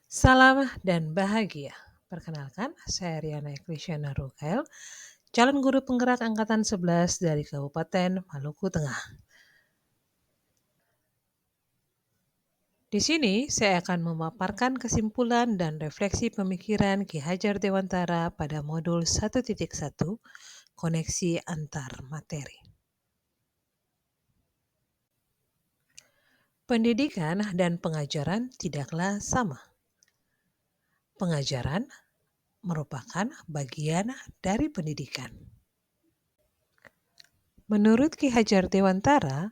Salam dan bahagia. Perkenalkan, saya Riana Eklisyana Rukail, calon guru penggerak Angkatan 11 dari Kabupaten Maluku Tengah. Di sini saya akan memaparkan kesimpulan dan refleksi pemikiran Ki Hajar Dewantara pada modul 1.1, koneksi antar materi. Pendidikan dan pengajaran tidaklah sama. Pengajaran merupakan bagian dari pendidikan. Menurut Ki Hajar Dewantara,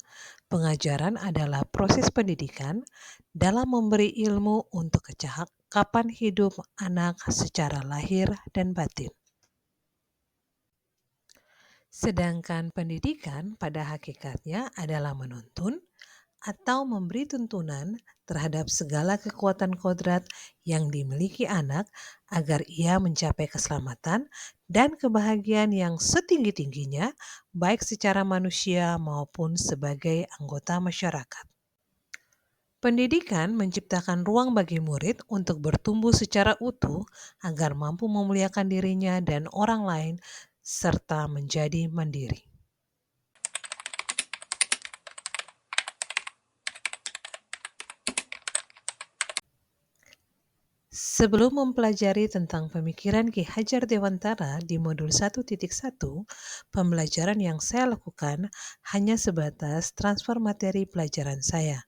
pengajaran adalah proses pendidikan dalam memberi ilmu untuk kecakapan hidup anak secara lahir dan batin. Sedangkan pendidikan pada hakikatnya adalah menuntun atau memberi tuntunan terhadap segala kekuatan kodrat yang dimiliki anak agar ia mencapai keselamatan dan kebahagiaan yang setinggi-tingginya, baik secara manusia maupun sebagai anggota masyarakat. Pendidikan menciptakan ruang bagi murid untuk bertumbuh secara utuh agar mampu memuliakan dirinya dan orang lain serta menjadi mandiri. Sebelum mempelajari tentang pemikiran Ki Hajar Dewantara di modul 1.1, pembelajaran yang saya lakukan hanya sebatas transfer materi pelajaran saya.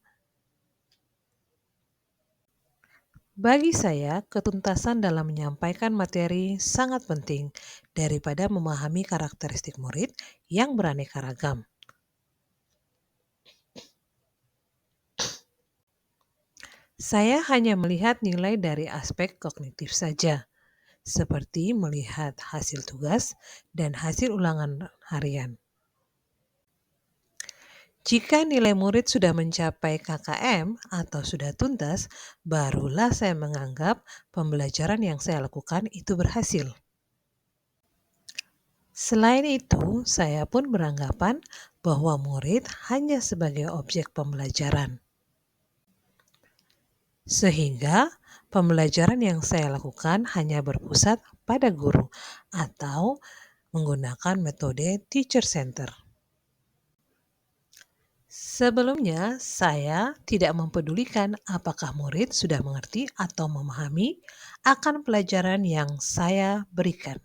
Bagi saya, ketuntasan dalam menyampaikan materi sangat penting daripada memahami karakteristik murid yang beraneka ragam. Saya hanya melihat nilai dari aspek kognitif saja, seperti melihat hasil tugas dan hasil ulangan harian. Jika nilai murid sudah mencapai KKM atau sudah tuntas, barulah saya menganggap pembelajaran yang saya lakukan itu berhasil. Selain itu, saya pun beranggapan bahwa murid hanya sebagai objek pembelajaran. Sehingga pembelajaran yang saya lakukan hanya berpusat pada guru atau menggunakan metode teacher center. Sebelumnya, saya tidak mempedulikan apakah murid sudah mengerti atau memahami akan pelajaran yang saya berikan.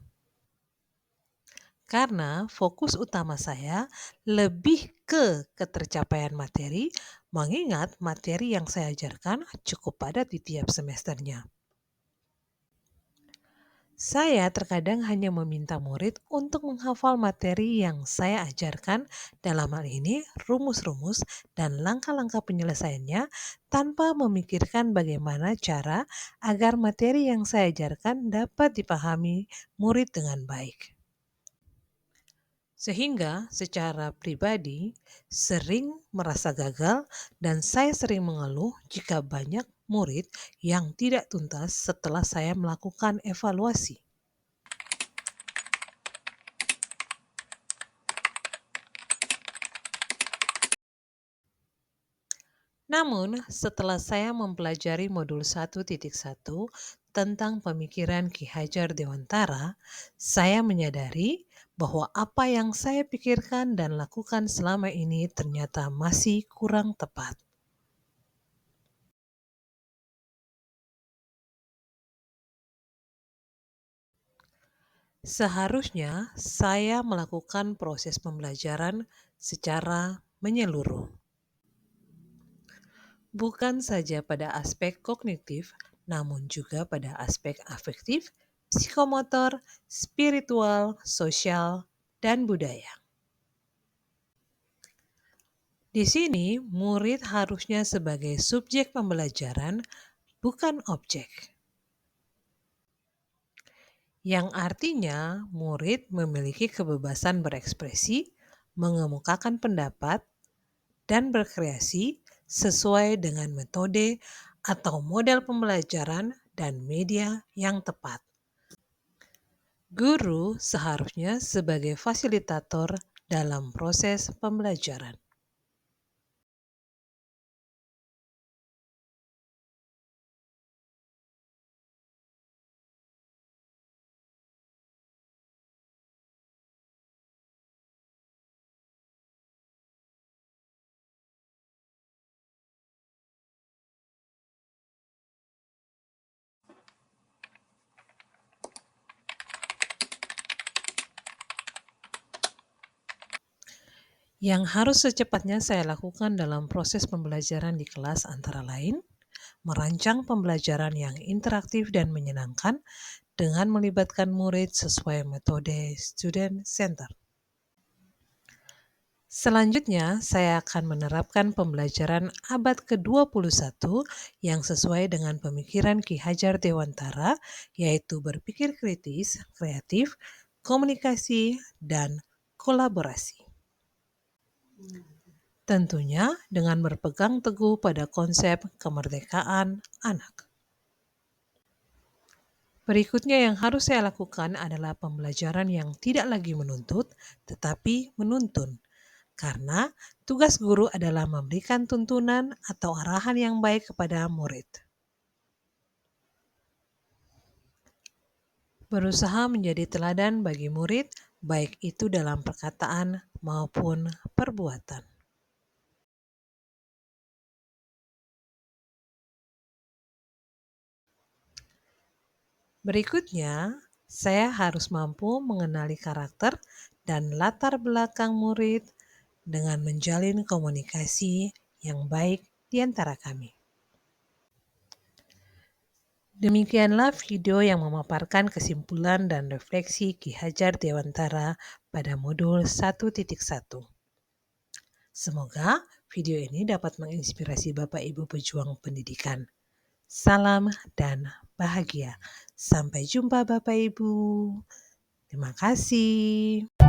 Karena fokus utama saya lebih ke ketercapaian materi, mengingat materi yang saya ajarkan cukup padat di tiap semesternya. Saya terkadang hanya meminta murid untuk menghafal materi yang saya ajarkan, dalam hal ini rumus-rumus dan langkah-langkah penyelesaiannya, tanpa memikirkan bagaimana cara agar materi yang saya ajarkan dapat dipahami murid dengan baik. Sehingga secara pribadi sering merasa gagal dan saya sering mengeluh jika banyak murid yang tidak tuntas setelah saya melakukan evaluasi. Namun, setelah saya mempelajari modul 1.1 tentang pemikiran Ki Hajar Dewantara, saya menyadari bahwa apa yang saya pikirkan dan lakukan selama ini ternyata masih kurang tepat. Seharusnya saya melakukan proses pembelajaran secara menyeluruh. Bukan saja pada aspek kognitif, namun juga pada aspek afektif, psikomotor, spiritual, sosial, dan budaya. Di sini, murid harusnya sebagai subjek pembelajaran, bukan objek. Yang artinya, murid memiliki kebebasan berekspresi, mengemukakan pendapat, dan berkreasi sesuai dengan metode atau model pembelajaran dan media yang tepat. Guru seharusnya sebagai fasilitator dalam proses pembelajaran. Yang harus secepatnya saya lakukan dalam proses pembelajaran di kelas antara lain, merancang pembelajaran yang interaktif dan menyenangkan dengan melibatkan murid sesuai metode student center. Selanjutnya, saya akan menerapkan pembelajaran abad ke-21 yang sesuai dengan pemikiran Ki Hajar Dewantara, yaitu berpikir kritis, kreatif, komunikasi, dan kolaborasi. Tentunya dengan berpegang teguh pada konsep kemerdekaan anak. Berikutnya yang harus saya lakukan adalah pembelajaran yang tidak lagi menuntut, tetapi menuntun. Karena tugas guru adalah memberikan tuntunan atau arahan yang baik kepada murid. Berusaha menjadi teladan bagi murid, baik itu dalam perkataan maupun perbuatan. Berikutnya, saya harus mampu mengenali karakter dan latar belakang murid dengan menjalin komunikasi yang baik di antara kami. Demikianlah video yang memaparkan kesimpulan dan refleksi Ki Hajar Dewantara pada modul 1.1. Semoga video ini dapat menginspirasi Bapak Ibu pejuang pendidikan. Salam dan bahagia. Sampai jumpa Bapak Ibu. Terima kasih.